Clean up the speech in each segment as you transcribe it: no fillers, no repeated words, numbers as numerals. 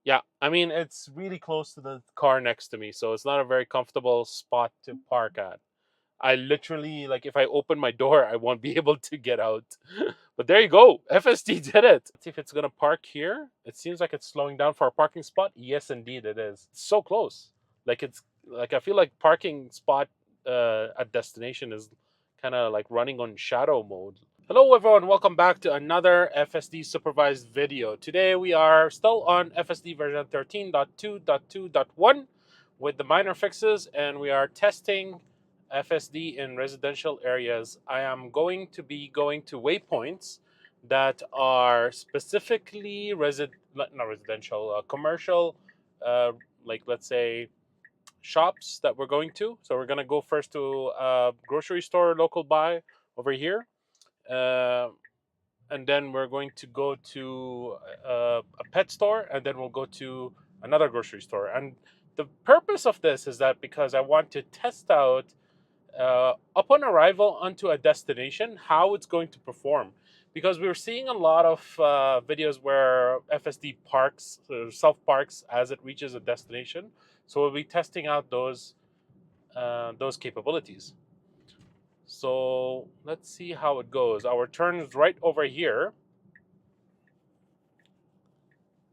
Yeah, I mean, it's really close to the car next to me, so it's not a very comfortable spot to park at. I literally, like, if I open my door, I won't be able to get out. But there you go. FSD did it. Let's see if it's going to park here. It seems like it's slowing down for a parking spot. Yes, indeed, it is. It's so close. Like, it's like, I feel like parking spot at destination is kind of like running on shadow mode. Hello, everyone. Welcome back to another FSD supervised video. Today we are still on FSD version 13.2.2.1 with the minor fixes, and we are testing FSD in residential areas. I am going to be going to waypoints that are specifically not residential, commercial, uh, like let's say shops that we're going to. So we're going to go first to a grocery store local buy over here. Uh, and then we're going to go to a pet store, and then we'll go to another grocery store. And the purpose of this is that because I want to test out upon arrival onto a destination how it's going to perform. Because we're seeing a lot of videos where FSD parks, self parks as it reaches a destination. So we'll be testing out those capabilities. So let's see how it goes. Our turn is right over here,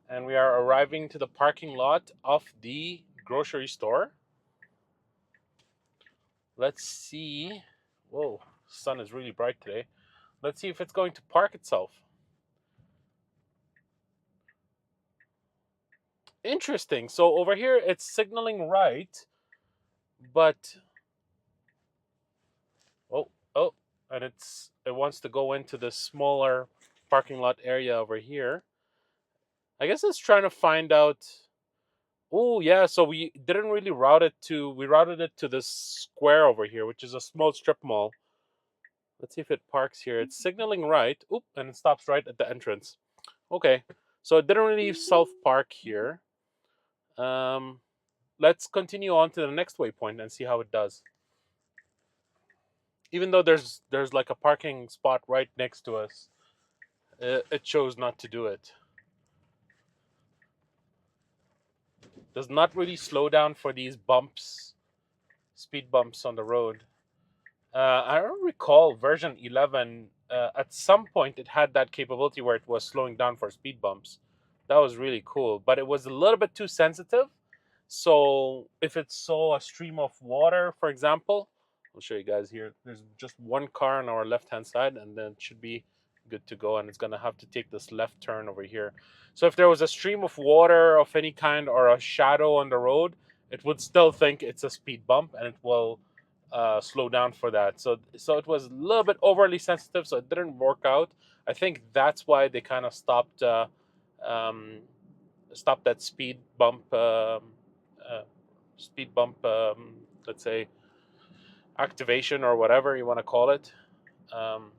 and we are arriving to the parking lot of the grocery store. Let's see. Whoa, sun is really bright today. Let's see if it's going to park itself. Interesting. So over here it's signaling right, but oh, oh, and it wants to go into the smaller parking lot area over here. I guess it's trying to find out. Oh yeah, so we didn't really we routed it to this square over here, which is a small strip mall. Let's see if it parks here. It's signaling right. Oop, and it stops right at the entrance. Okay, so it didn't really self park here. Um, let's continue on to the next waypoint and see how it does. Even though there's like a parking spot right next to us, it chose not to do it. Does not really slow down for these bumps, speed bumps on the road. I don't recall version 11. At some point, it had that capability where it was slowing down for speed bumps. That was really cool, but it was a little bit too sensitive. So if it saw a stream of water, for example, I'll show you guys here. There's just one car on our left-hand side, and then it should be good to go. And it's gonna have to take this left turn over here. So if there was a stream of water of any kind or a shadow on the road, it would still think it's a speed bump, and it will slow down for that. So it was a little bit overly sensitive, so it didn't work out. I think that's why they kind of um, stopped that uh, speed bump, let's say activation or whatever you want to call it,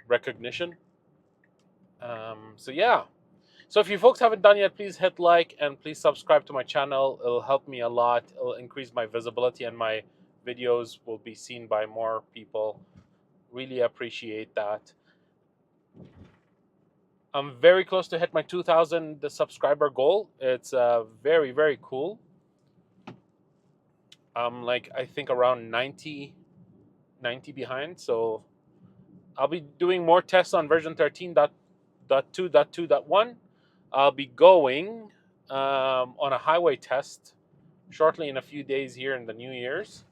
recognition. So yeah. So if you folks haven't done yet, please hit like and please subscribe to my channel. It'll help me a lot. It'll increase my visibility and my videos will be seen by more people. Really appreciate that. I'm very close to hit my 2,000 subscriber goal. It's very, very cool. I'm like, I think around 90 behind. So I'll be doing more tests on version 13.2.2.1. I'll be going on a highway test shortly in a few days here in the New Year's.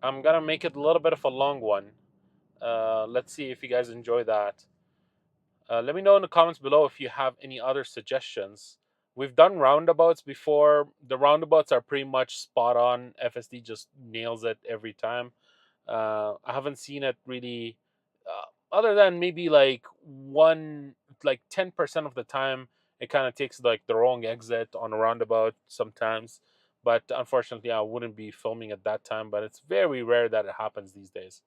I'm going to make it a little bit of a long one. Let's see if you guys enjoy that. Let me know in the comments below if you have any other suggestions. We've done roundabouts before. The roundabouts are pretty much spot on. FSD just nails it every time. I haven't seen it really, other than maybe like 10% of the time, it kind of takes like the wrong exit on a roundabout sometimes. But unfortunately, I wouldn't be filming at that time. But it's very rare that it happens these days.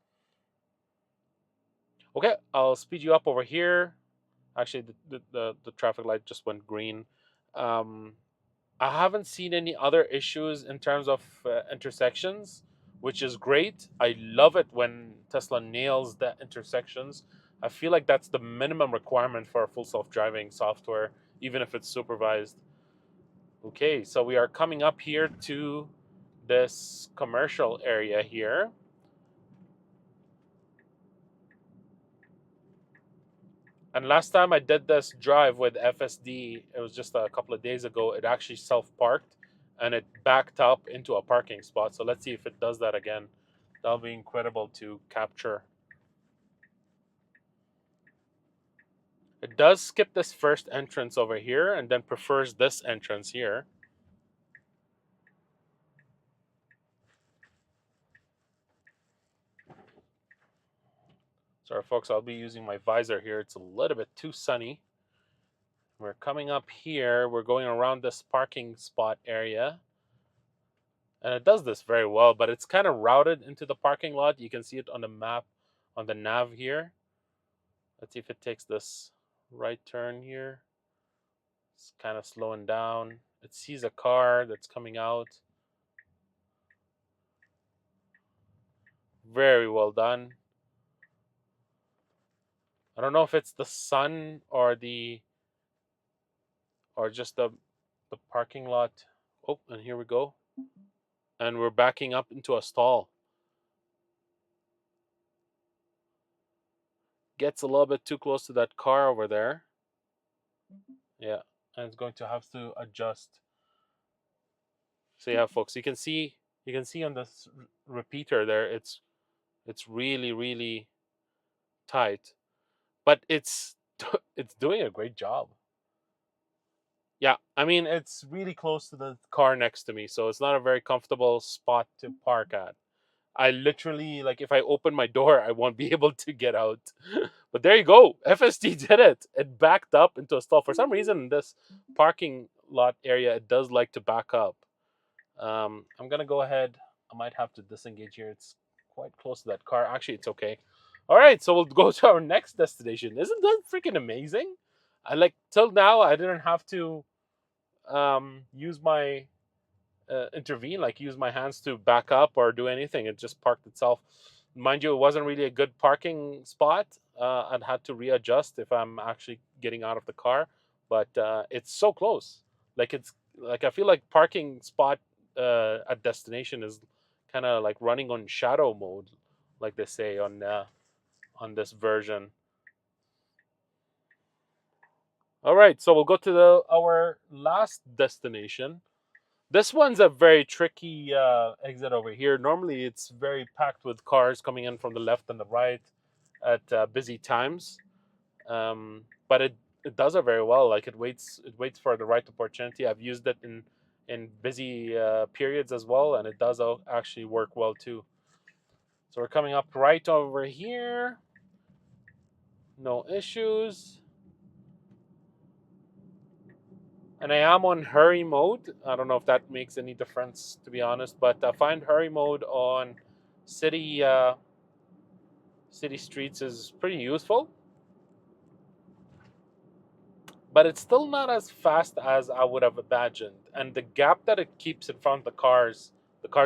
Okay, I'll speed you up over here. Actually, the traffic light just went green. Um, I haven't seen any other issues in terms of intersections, which is great. I love it when Tesla nails the intersections. I feel like that's the minimum requirement for a full self-driving software even if it's supervised. Okay, so we are coming up here to this commercial area here. And last time I did this drive with FSD, it was just a couple of days ago, it actually self-parked and it backed up into a parking spot. So let's see if it does that again. That'll be incredible to capture. It does skip this first entrance over here and then prefers this entrance here. Sorry, folks, I'll be using my visor here. It's a little bit too sunny. We're coming up here. We're going around this parking spot area. And it does this very well, but it's kind of routed into the parking lot. You can see it on the map, on the nav here. Let's see if it takes this right turn here. It's kind of slowing down. It sees a car that's coming out. Very well done. I don't know if it's the sun or just the parking lot. Oh, and here we go. And we're backing up into a stall. Gets a little bit too close to that car over there. Yeah, and it's going to have to adjust. So yeah, folks, you can see on this repeater there, it's really tight, but it's it's doing a great job. Yeah, I mean it's really close to the car next to me, so it's not a very comfortable spot to park at. I literally, like, if I open my door, I won't be able to get out. But there you go. FSD did it. It backed up into a stall. For some reason, in this parking lot area, it does like to back up. I'm going to go ahead. I might have to disengage here. It's quite close to that car. Actually, it's okay. All right, so we'll go to our next destination. Isn't that freaking amazing? Till now, I didn't have to use my intervene, like use my hands to back up or do anything. It just parked itself. Mind you, it wasn't really a good parking spot. I'd had to readjust if I'm actually getting out of the car, but it's so close. It's like I feel like parking spot at destination is kind of like running on shadow mode, like they say on this version. All right, so we'll go to our last destination. This one's a very tricky exit over here. Normally, it's very packed with cars coming in from the left and the right at busy times, but it does it very well. Like it waits for the right opportunity. I've used it in busy periods as well, and it does actually work well too. So we're coming up right over here. No issues. And I am on hurry mode. I don't know if that makes any difference, to be honest, but I find hurry mode on city city streets is pretty useful. But it's still not as fast as I would have imagined. And the gap that it keeps in front of the cars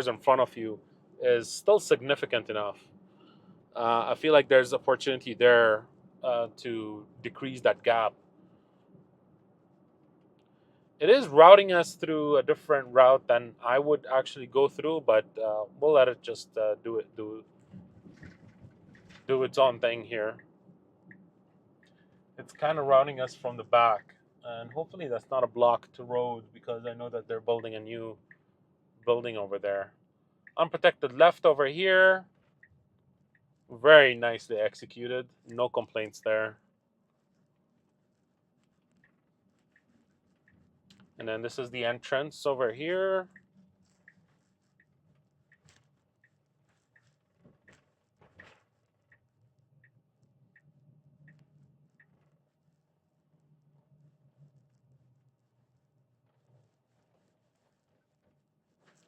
in front of you, is still significant enough. I feel like there's opportunity there to decrease that gap. It is routing us through a different route than I would actually go through, but we'll let it just do its own thing here. It's kind of routing us from the back, and hopefully that's not a blocked road, because I know that they're building a new building over there. Unprotected left over here. Very nicely executed. No complaints there. And then this is the entrance over here.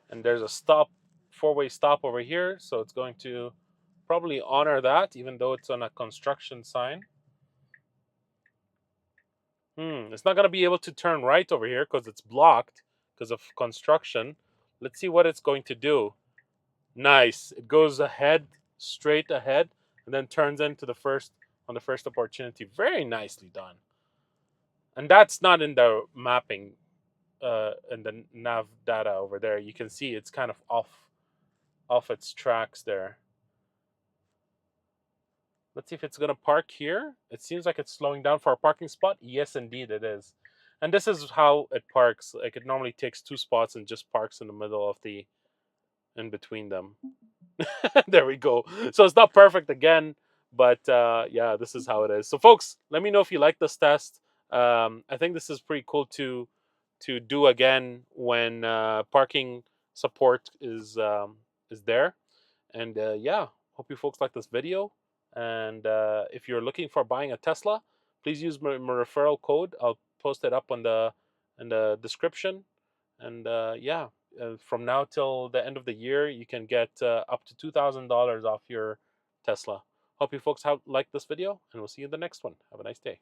And there's a stop, four-way stop over here. So it's going to probably honor that, even though it's on a construction sign. It's not going to be able to turn right over here because it's blocked because of construction. Let's see what it's going to do. Nice. It goes ahead, straight ahead, and then turns into the first opportunity. Very nicely done. And that's not in the mapping, in the nav data over there. You can see it's kind of off its tracks there. Let's see if it's gonna park here. It seems like it's slowing down for a parking spot. Yes, indeed it is. And this is how it parks. Like it normally takes two spots and just parks in the middle of the in between them. There we go. So it's not perfect again, but yeah, this is how it is. So folks, let me know if you like this test. I think this is pretty cool to do again when parking support is there. And yeah, hope you folks like this video. And if you're looking for buying a Tesla, please use my referral code. I'll post it up on the in the description. And yeah, from now till the end of the year, you can get up to $2,000 off your Tesla. Hope you folks have liked this video, and we'll see you in the next one. Have a nice day.